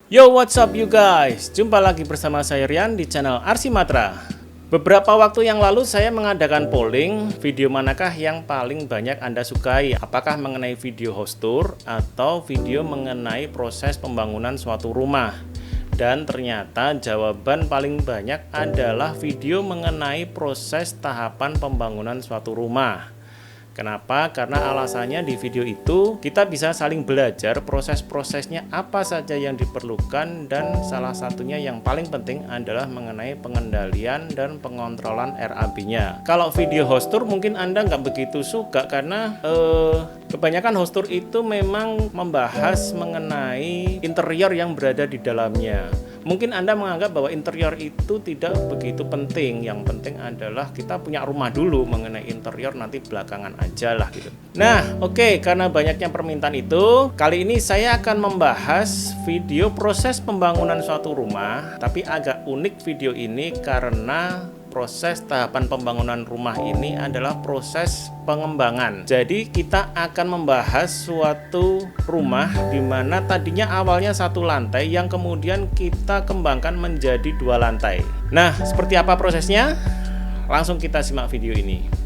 Yo, what's up you guys? Jumpa lagi bersama saya Rian di channel RC Matra. Beberapa waktu yang lalu saya mengadakan polling, video manakah yang paling banyak Anda sukai? Apakah mengenai video house tour atau video mengenai proses pembangunan suatu rumah? Dan ternyata jawaban paling banyak adalah video mengenai proses tahapan pembangunan suatu rumah. Kenapa? Karena alasannya di video itu kita bisa saling belajar proses-prosesnya apa saja yang diperlukan, dan salah satunya yang paling penting adalah mengenai pengendalian dan pengontrolan RAB-nya. Kalau video house tour mungkin Anda nggak begitu suka karena kebanyakan house tour itu memang membahas mengenai interior yang berada di dalamnya. Mungkin Anda menganggap bahwa interior itu tidak begitu penting. Yang penting adalah kita punya rumah dulu, mengenai interior nanti belakangan aja lah gitu. Nah, oke, karena banyaknya permintaan itu, kali ini saya akan membahas video proses pembangunan suatu rumah. Tapi agak unik video ini karena proses tahapan pembangunan rumah ini adalah proses pengembangan. Jadi kita akan membahas suatu rumah di mana tadinya awalnya satu lantai yang kemudian kita kembangkan menjadi 2 lantai. Nah, seperti apa prosesnya? Langsung kita simak video ini.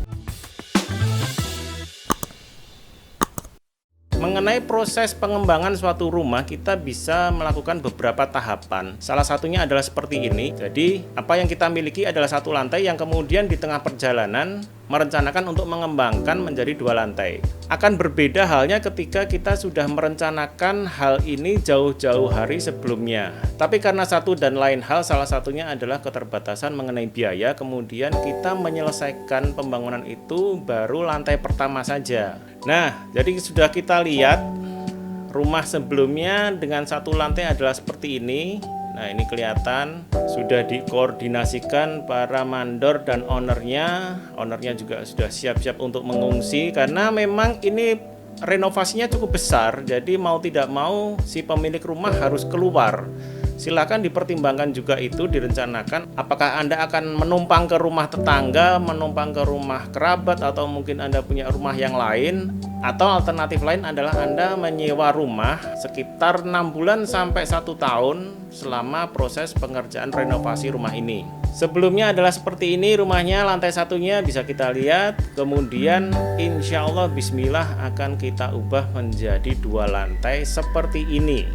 Mengenai proses pengembangan suatu rumah, kita bisa melakukan beberapa tahapan. Salah satunya adalah seperti ini. Jadi, apa yang kita miliki adalah satu lantai yang kemudian di tengah perjalanan merencanakan untuk mengembangkan menjadi 2 lantai. Akan berbeda halnya ketika kita sudah merencanakan hal ini jauh-jauh hari sebelumnya. Tapi karena satu dan lain hal, salah satunya adalah keterbatasan mengenai biaya, kemudian kita menyelesaikan pembangunan itu baru lantai pertama saja. Nah, jadi sudah kita lihat rumah sebelumnya dengan satu lantai adalah seperti ini. Nah, ini kelihatan sudah dikoordinasikan para mandor dan ownernya. Ownernya juga sudah siap-siap untuk mengungsi karena memang ini renovasinya cukup besar. Jadi mau tidak mau si pemilik rumah harus keluar. Silakan dipertimbangkan juga itu, direncanakan apakah Anda akan menumpang ke rumah tetangga, menumpang ke rumah kerabat, atau mungkin Anda punya rumah yang lain, atau alternatif lain adalah Anda menyewa rumah sekitar 6 bulan sampai 1 tahun selama proses pengerjaan renovasi rumah ini. Sebelumnya adalah seperti ini rumahnya, lantai satunya bisa kita lihat, kemudian insya Allah bismillah akan kita ubah menjadi 2 lantai seperti ini.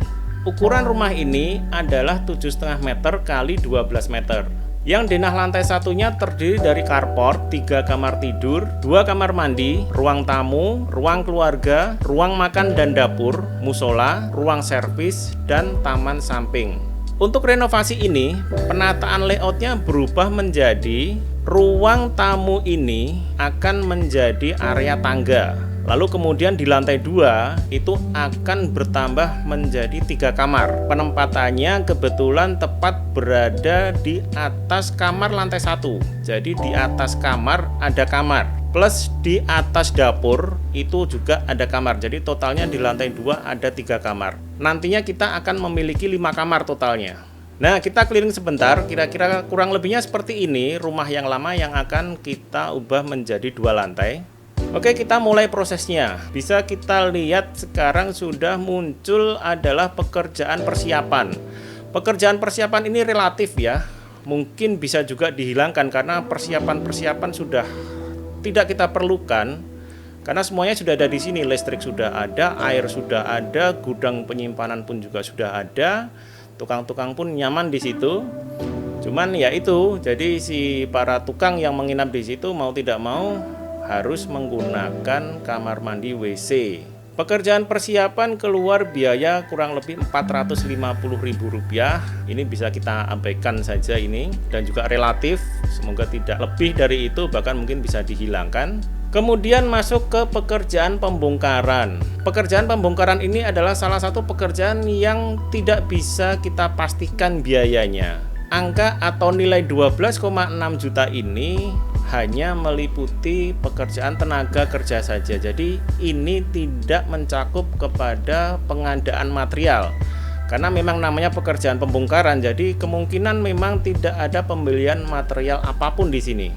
Ukuran rumah ini adalah 7,5 meter kali 12 meter. Yang denah lantai satunya terdiri dari carport, 3 kamar tidur, 2 kamar mandi, ruang tamu, ruang keluarga, ruang makan dan dapur, musola, ruang servis, dan taman samping. Untuk renovasi ini, penataan layoutnya berubah menjadi ruang tamu ini akan menjadi area tangga. Lalu kemudian di lantai 2 itu akan bertambah menjadi 3 kamar. Penempatannya kebetulan tepat berada di atas kamar lantai 1. Jadi di atas kamar ada kamar. Plus di atas dapur itu juga ada kamar. Jadi totalnya di lantai 2 ada 3 kamar. Nantinya kita akan memiliki 5 kamar totalnya. Nah, kita keliling sebentar, kira-kira kurang lebihnya seperti ini rumah yang lama yang akan kita ubah menjadi 2 lantai. Oke, kita mulai prosesnya. Bisa kita lihat sekarang sudah muncul adalah pekerjaan persiapan. Pekerjaan persiapan ini relatif ya. Mungkin bisa juga dihilangkan karena persiapan-persiapan sudah tidak kita perlukan. Karena semuanya sudah ada di sini, listrik sudah ada, air sudah ada, gudang penyimpanan pun juga sudah ada. Tukang-tukang pun nyaman di situ. Cuman ya itu, jadi si para tukang yang menginap di situ mau tidak mau harus menggunakan kamar mandi WC. Pekerjaan persiapan keluar biaya kurang lebih Rp450.000. Ini bisa kita abaikan saja ini, dan juga relatif, semoga tidak lebih dari itu, bahkan mungkin bisa dihilangkan. Kemudian masuk ke pekerjaan pembongkaran. Pekerjaan pembongkaran ini adalah salah satu pekerjaan yang tidak bisa kita pastikan biayanya. Angka atau nilai 12,6 juta ini hanya meliputi pekerjaan tenaga kerja saja. Jadi ini tidak mencakup kepada pengadaan material. Karena memang namanya pekerjaan pembongkaran, jadi kemungkinan memang tidak ada pembelian material apapun di sini.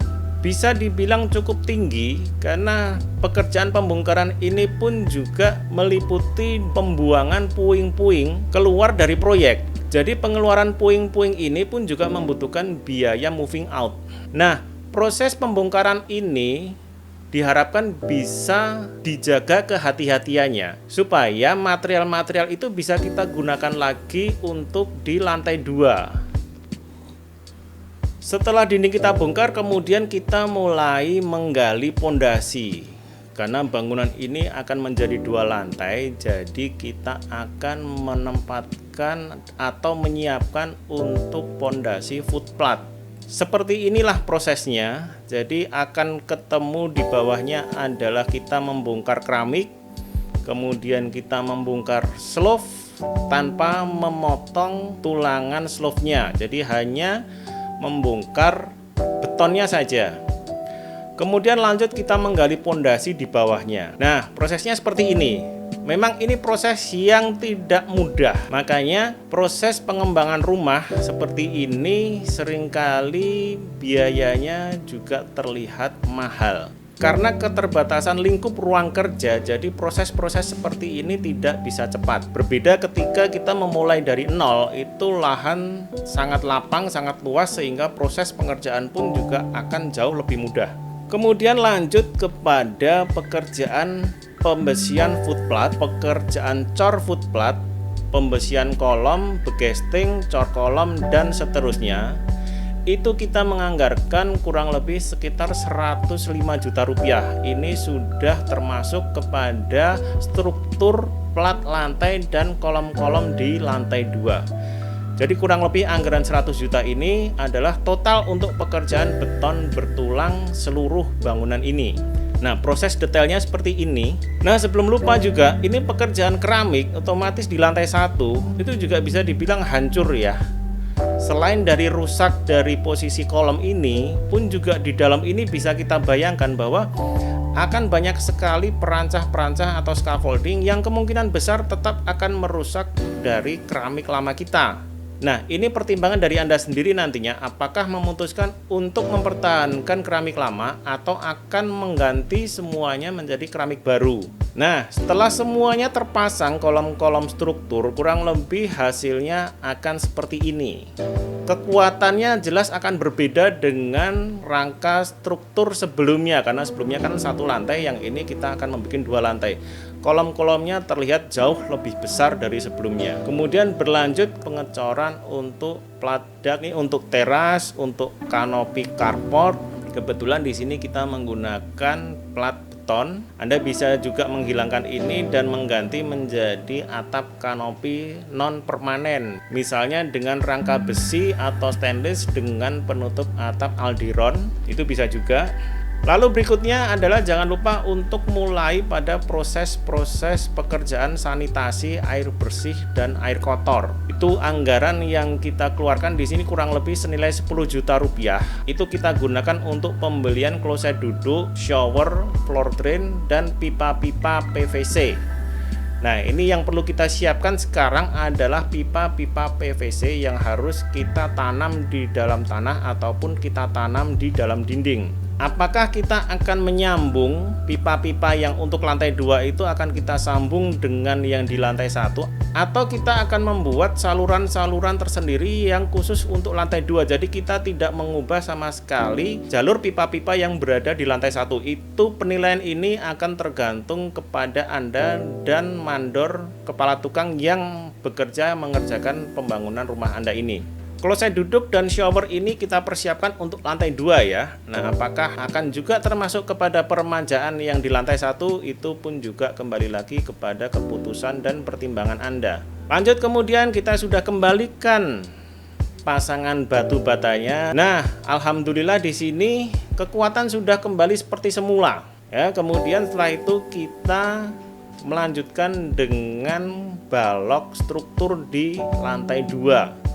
Bisa dibilang cukup tinggi karena pekerjaan pembongkaran ini pun juga meliputi pembuangan puing-puing keluar dari proyek. Jadi pengeluaran puing-puing ini pun juga membutuhkan biaya moving out. Nah, proses pembongkaran ini diharapkan bisa dijaga kehati-hatiannya supaya material-material itu bisa kita gunakan lagi untuk di lantai 2. Setelah dinding kita bongkar, kemudian kita mulai menggali pondasi. Karena bangunan ini akan menjadi 2 lantai, jadi kita akan menempatkan atau menyiapkan untuk pondasi footplat. Seperti inilah prosesnya. Jadi akan ketemu di bawahnya adalah kita membongkar keramik, kemudian kita membongkar slope tanpa memotong tulangan slope-nya. Jadi hanya membongkar betonnya saja. Kemudian lanjut kita menggali pondasi di bawahnya. Nah, prosesnya seperti ini. Memang ini proses yang tidak mudah. Makanya proses pengembangan rumah seperti ini seringkali biayanya juga terlihat mahal. Karena keterbatasan lingkup ruang kerja, jadi proses-proses seperti ini tidak bisa cepat. Berbeda ketika kita memulai dari nol, itu lahan sangat lapang, sangat luas, sehingga proses pengerjaan pun juga akan jauh lebih mudah. Kemudian lanjut kepada pekerjaan pembesian footplat, pekerjaan cor footplat, pembesian kolom, begesting, cor kolom, dan seterusnya. Itu kita menganggarkan kurang lebih sekitar 105 juta rupiah. Ini sudah termasuk kepada struktur plat lantai dan kolom-kolom di lantai 2. Jadi kurang lebih anggaran 100 juta ini adalah total untuk pekerjaan beton bertulang seluruh bangunan ini. Nah, proses detailnya seperti ini. Nah, sebelum lupa juga, ini pekerjaan keramik otomatis di lantai 1 itu juga bisa dibilang hancur ya. Selain dari rusak dari posisi kolom ini, pun juga di dalam ini bisa kita bayangkan bahwa akan banyak sekali perancah-perancah atau scaffolding yang kemungkinan besar tetap akan merusak dari keramik lama kita. Nah, ini pertimbangan dari Anda sendiri nantinya, apakah memutuskan untuk mempertahankan keramik lama atau akan mengganti semuanya menjadi keramik baru. Nah, setelah semuanya terpasang kolom-kolom struktur, kurang lebih hasilnya akan seperti ini. Kekuatannya jelas akan berbeda dengan rangka struktur sebelumnya, karena sebelumnya kan 1 lantai, yang ini kita akan membuat 2 lantai. Kolom-kolomnya terlihat jauh lebih besar dari sebelumnya. Kemudian berlanjut pengecoran untuk plat dak nih, untuk teras, untuk kanopi carport. Kebetulan di sini kita menggunakan plat beton. Anda bisa juga menghilangkan ini dan mengganti menjadi atap kanopi non permanen. Misalnya dengan rangka besi atau stainless dengan penutup atap aldiron, itu bisa juga. Lalu berikutnya adalah jangan lupa untuk mulai pada proses-proses pekerjaan sanitasi air bersih dan air kotor. Itu anggaran yang kita keluarkan di sini kurang lebih senilai 10 juta rupiah. Itu kita gunakan untuk pembelian kloset duduk, shower, floor drain, dan pipa-pipa PVC. Nah, ini yang perlu kita siapkan sekarang adalah pipa-pipa PVC yang harus kita tanam di dalam tanah ataupun kita tanam di dalam dinding. Apakah kita akan menyambung pipa-pipa yang untuk lantai 2 itu akan kita sambung dengan yang di lantai 1, atau kita akan membuat saluran-saluran tersendiri yang khusus untuk lantai 2. Jadi kita tidak mengubah sama sekali jalur pipa-pipa yang berada di lantai 1. Itu penilaian ini akan tergantung kepada Anda dan mandor kepala tukang yang bekerja mengerjakan pembangunan rumah Anda ini. Kloset duduk dan shower ini kita persiapkan untuk lantai 2 ya. Nah, apakah akan juga termasuk kepada permajaan yang di lantai 1, itu pun juga kembali lagi kepada keputusan dan pertimbangan Anda. Lanjut, kemudian kita sudah kembalikan pasangan batu batanya. Nah, alhamdulillah di sini kekuatan sudah kembali seperti semula. Ya, kemudian setelah itu kita melanjutkan dengan balok struktur di lantai 2.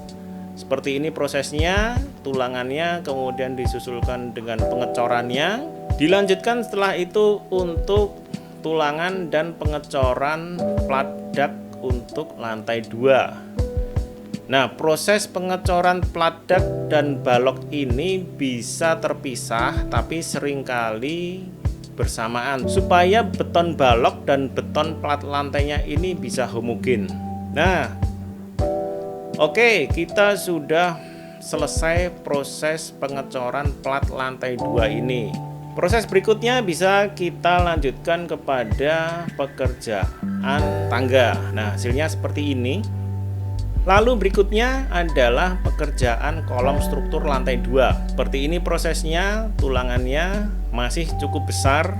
Seperti ini prosesnya, tulangannya kemudian disusulkan dengan pengecorannya. Dilanjutkan setelah itu untuk tulangan dan pengecoran plat dak untuk lantai 2. Nah, proses pengecoran plat dak dan balok ini bisa terpisah tapi seringkali bersamaan supaya beton balok dan beton plat lantainya ini bisa homogen. Nah, Oke, kita sudah selesai proses pengecoran plat lantai 2 ini. Proses berikutnya bisa kita lanjutkan kepada pekerjaan tangga. Nah, hasilnya seperti ini. Lalu berikutnya adalah pekerjaan kolom struktur lantai 2. Seperti ini prosesnya, tulangannya masih cukup besar.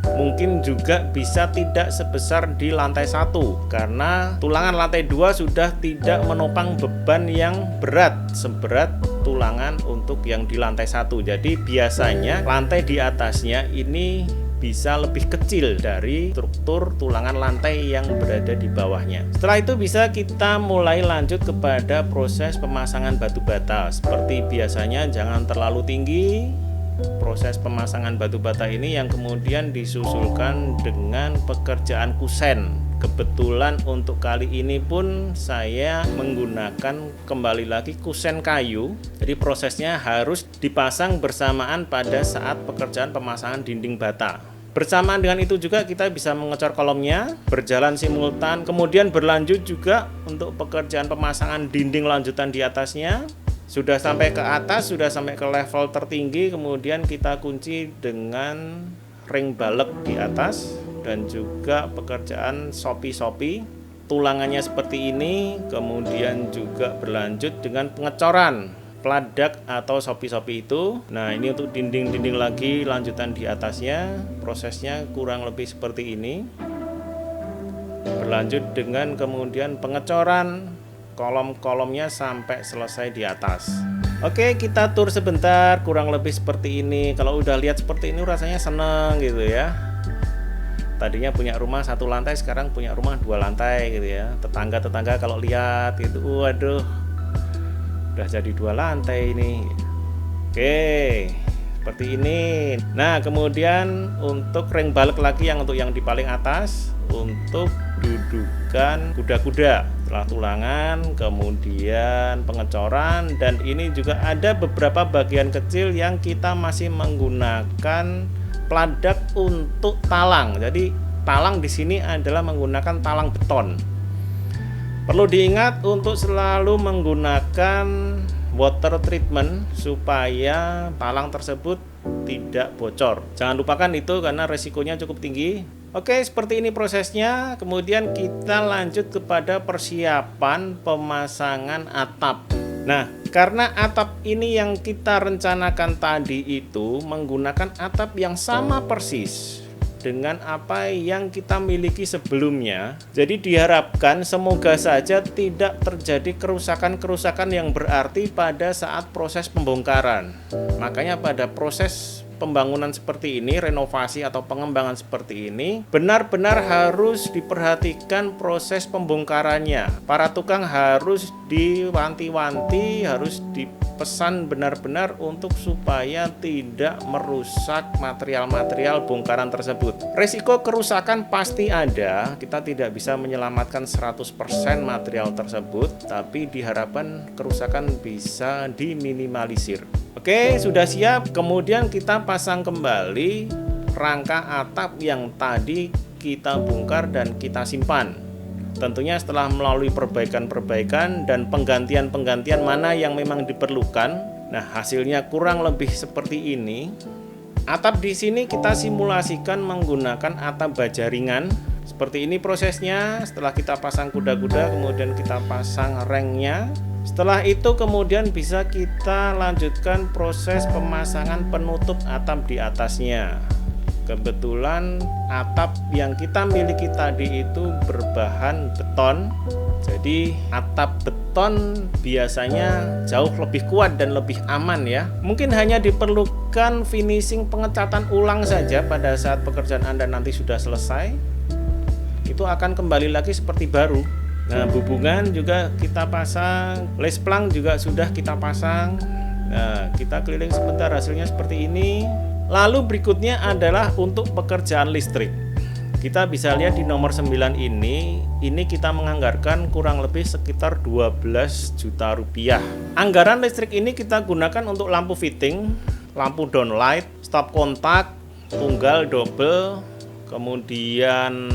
Mungkin juga bisa tidak sebesar di lantai 1 karena tulangan lantai 2 sudah tidak menopang beban yang berat seberat tulangan untuk yang di lantai 1. Jadi biasanya lantai di atasnya ini bisa lebih kecil dari struktur tulangan lantai yang berada di bawahnya. Setelah itu bisa kita mulai lanjut kepada proses pemasangan batu bata. Seperti biasanya jangan terlalu tinggi. Proses pemasangan batu bata ini yang kemudian disusulkan dengan pekerjaan kusen. Kebetulan untuk kali ini pun saya menggunakan kembali lagi kusen kayu. Jadi prosesnya harus dipasang bersamaan pada saat pekerjaan pemasangan dinding bata. Bersamaan dengan itu juga kita bisa mengecor kolomnya berjalan simultan. Kemudian berlanjut juga untuk pekerjaan pemasangan dinding lanjutan di atasnya. Sudah sampai ke atas, sudah sampai ke level tertinggi, kemudian kita kunci dengan ring balek di atas dan juga pekerjaan sopi-sopi. Tulangannya seperti ini, kemudian juga berlanjut dengan pengecoran peladak atau sopi-sopi itu. Nah, ini untuk dinding-dinding lagi lanjutan di atasnya. Prosesnya kurang lebih seperti ini. Berlanjut dengan kemudian pengecoran kolom-kolomnya sampai selesai di atas. Oke, kita tur sebentar, kurang lebih seperti ini. Kalau udah lihat seperti ini rasanya seneng gitu ya. Tadinya punya rumah 1 lantai, sekarang punya rumah 2 lantai gitu ya. Tetangga-tetangga kalau lihat itu, waduh, udah jadi 2 lantai ini. Oke, seperti ini. Nah, kemudian untuk ring balik lagi untuk yang di paling atas, untuk dudukan kuda-kuda setelah tulangan, kemudian pengecoran, dan ini juga ada beberapa bagian kecil yang kita masih menggunakan peladak untuk talang. Jadi talang di sini adalah menggunakan talang beton. Perlu diingat untuk selalu menggunakan water treatment supaya talang tersebut tidak bocor. Jangan lupakan itu karena resikonya cukup tinggi. Oke, seperti ini prosesnya. Kemudian kita lanjut kepada persiapan pemasangan atap. Nah, karena atap ini yang kita rencanakan tadi itu menggunakan atap yang sama persis dengan apa yang kita miliki sebelumnya. Jadi diharapkan semoga saja tidak terjadi kerusakan-kerusakan yang berarti pada saat proses pembongkaran. Makanya pada proses pembangunan seperti ini, renovasi atau pengembangan seperti ini, benar-benar harus diperhatikan proses pembongkarannya. Para tukang harus diwanti-wanti, harus dipesan benar-benar untuk supaya tidak merusak material-material bongkaran tersebut. Resiko kerusakan pasti ada, kita tidak bisa menyelamatkan 100% material tersebut, tapi diharapkan kerusakan bisa diminimalisir. Oke, sudah siap. Kemudian kita pasang kembali rangka atap yang tadi kita bongkar dan kita simpan. Tentunya setelah melalui perbaikan-perbaikan dan penggantian-penggantian mana yang memang diperlukan. Nah, hasilnya kurang lebih seperti ini. Atap di sini kita simulasikan menggunakan atap baja ringan. Seperti ini prosesnya. Setelah kita pasang kuda-kuda, kemudian kita pasang rengnya. Setelah itu kemudian bisa kita lanjutkan proses pemasangan penutup atap di atasnya. Kebetulan atap yang kita miliki tadi itu berbahan beton. Jadi atap beton biasanya jauh lebih kuat dan lebih aman ya. Mungkin hanya diperlukan finishing pengecatan ulang saja pada saat pekerjaan Anda nanti sudah selesai. Itu akan kembali lagi seperti baru. Nah, hubungan juga kita pasang, les plank juga sudah kita pasang. Nah, kita keliling sebentar, hasilnya seperti ini. Lalu berikutnya adalah untuk pekerjaan listrik. Kita bisa lihat di nomor 9 ini kita menganggarkan kurang lebih sekitar 12 juta rupiah. Anggaran listrik ini kita gunakan untuk lampu fitting, lampu downlight, stop kontak, tunggal double, kemudian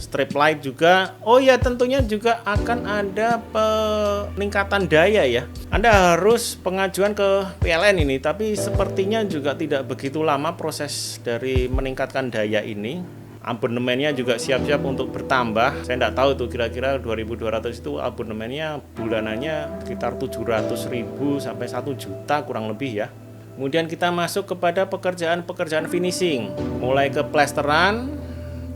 strip light juga. Oh ya, tentunya juga akan ada peningkatan daya ya. Anda harus pengajuan ke PLN ini, tapi sepertinya juga tidak begitu lama proses dari meningkatkan daya ini. Abonemennya juga siap-siap untuk bertambah. Saya tidak tahu tuh kira-kira 2.200 itu abonemennya bulanannya sekitar 700.000 sampai 1 juta kurang lebih ya. Kemudian kita masuk kepada pekerjaan-pekerjaan finishing, mulai ke plesteran,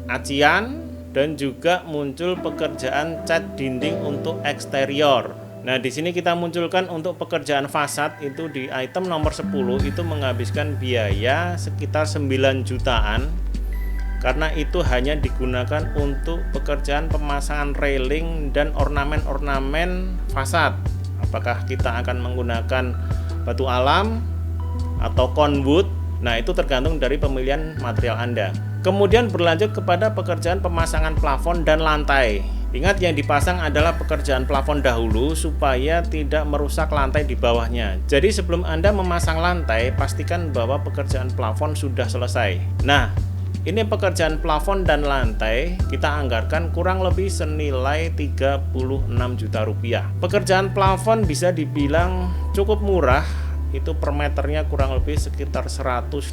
acian, dan juga muncul pekerjaan cat dinding untuk eksterior. Nah, di sini kita munculkan untuk pekerjaan fasad itu di item nomor 10 itu menghabiskan biaya sekitar 9 jutaan. Karena itu hanya digunakan untuk pekerjaan pemasangan railing dan ornamen-ornamen fasad. Apakah kita akan menggunakan batu alam atau conwood? Nah, itu tergantung dari pemilihan material Anda. Kemudian berlanjut kepada pekerjaan pemasangan plafon dan lantai. Ingat, yang dipasang adalah pekerjaan plafon dahulu supaya tidak merusak lantai di bawahnya. Jadi sebelum Anda memasang lantai, pastikan bahwa pekerjaan plafon sudah selesai. Nah, ini pekerjaan plafon dan lantai kita anggarkan kurang lebih senilai 36 juta rupiah. Pekerjaan plafon bisa dibilang cukup murah, itu per meternya kurang lebih sekitar 120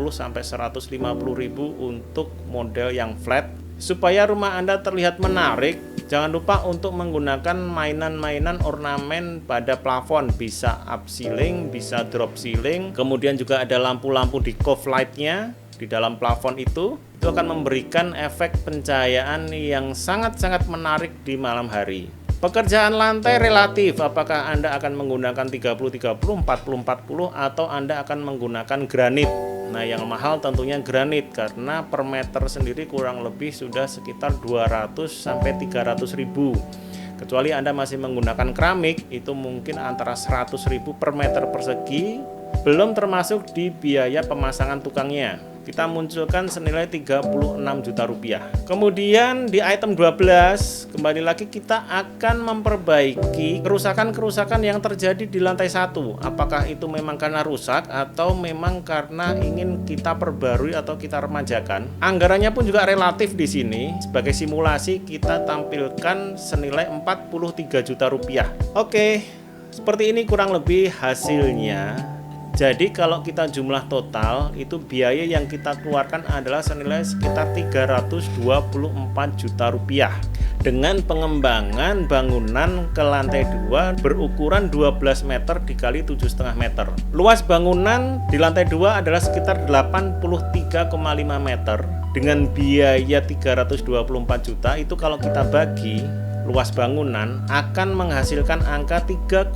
sampai 150 ribu untuk model yang flat. Supaya rumah Anda terlihat menarik, jangan lupa untuk menggunakan mainan-mainan ornamen pada plafon. Bisa up ceiling, bisa drop ceiling, kemudian juga ada lampu-lampu di cove light-nya di dalam plafon itu akan memberikan efek pencahayaan yang sangat-sangat menarik di malam hari. Pekerjaan lantai relatif, apakah Anda akan menggunakan 30-30, 40-40 atau Anda akan menggunakan granit. Nah, yang mahal tentunya granit karena per meter sendiri kurang lebih sudah sekitar 200 sampai 300 ribu. Kecuali Anda masih menggunakan keramik, itu mungkin antara 100 ribu per meter persegi, belum termasuk di biaya pemasangan tukangnya. Kita munculkan senilai 36 juta rupiah. Kemudian di item 12, kembali lagi kita akan memperbaiki kerusakan-kerusakan yang terjadi di lantai 1. Apakah itu memang karena rusak atau memang karena ingin kita perbarui atau kita remajakan. Anggarannya pun juga relatif di sini. Sebagai simulasi kita tampilkan senilai 43 juta rupiah. Oke, seperti ini kurang lebih hasilnya. Jadi kalau kita jumlah total, itu biaya yang kita keluarkan adalah senilai sekitar 324 juta rupiah. Dengan pengembangan bangunan ke lantai 2 berukuran 12 meter dikali 7,5 meter. Luas bangunan di lantai 2 adalah sekitar 83,5 meter. Dengan biaya 324 juta itu kalau kita bagi luas bangunan akan menghasilkan angka 3,8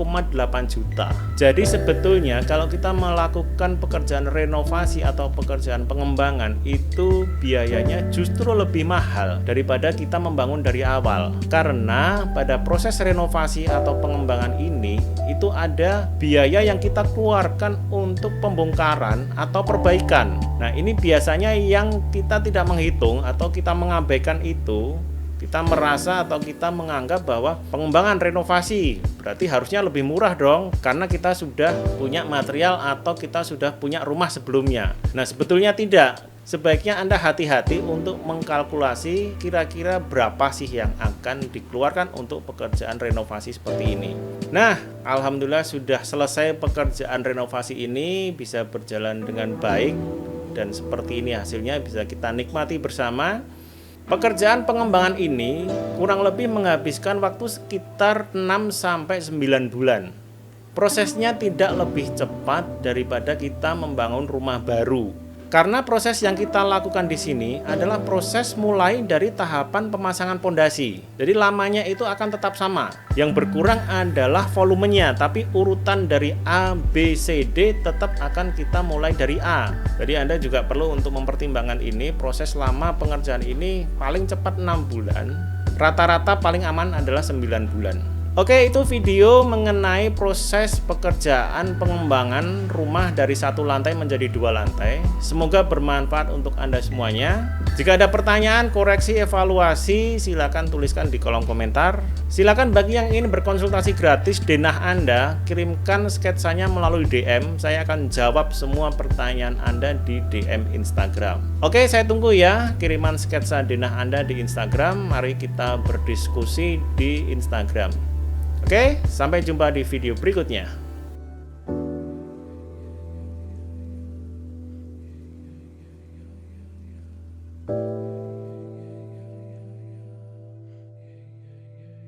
juta. Jadi sebetulnya kalau kita melakukan pekerjaan renovasi atau pekerjaan pengembangan itu biayanya justru lebih mahal daripada kita membangun dari awal. Karena pada proses renovasi atau pengembangan ini itu ada biaya yang kita keluarkan untuk pembongkaran atau perbaikan. Nah, ini biasanya yang kita tidak menghitung atau kita mengabaikan itu. Kita merasa atau kita menganggap bahwa pengembangan renovasi berarti harusnya lebih murah dong karena kita sudah punya material atau kita sudah punya rumah sebelumnya. Nah, sebetulnya tidak. Sebaiknya Anda hati-hati untuk mengkalkulasi kira-kira berapa sih yang akan dikeluarkan untuk pekerjaan renovasi seperti ini. Nah, alhamdulillah sudah selesai pekerjaan renovasi ini, bisa berjalan dengan baik dan seperti ini hasilnya bisa kita nikmati bersama. Pekerjaan pengembangan ini kurang lebih menghabiskan waktu sekitar 6-9 bulan. Prosesnya tidak lebih cepat daripada kita membangun rumah baru. Karena proses yang kita lakukan di sini adalah proses mulai dari tahapan pemasangan pondasi. Jadi lamanya itu akan tetap sama. Yang berkurang adalah volumenya, tapi urutan dari A, B, C, D tetap akan kita mulai dari A. Jadi Anda juga perlu untuk mempertimbangkan ini. Proses lama pengerjaan ini paling cepat 6 bulan. Rata-rata paling aman adalah 9 bulan. Oke, itu video mengenai proses pekerjaan pengembangan rumah dari 1 lantai menjadi 2 lantai. Semoga bermanfaat untuk Anda semuanya. Jika ada pertanyaan, koreksi, evaluasi, silakan tuliskan di kolom komentar. Silakan bagi yang ingin berkonsultasi gratis denah Anda, kirimkan sketsanya melalui DM. Saya akan jawab semua pertanyaan Anda di DM Instagram. Oke, saya tunggu ya kiriman sketsa denah Anda di Instagram. Mari kita berdiskusi di Instagram. Oke, sampai jumpa di video berikutnya.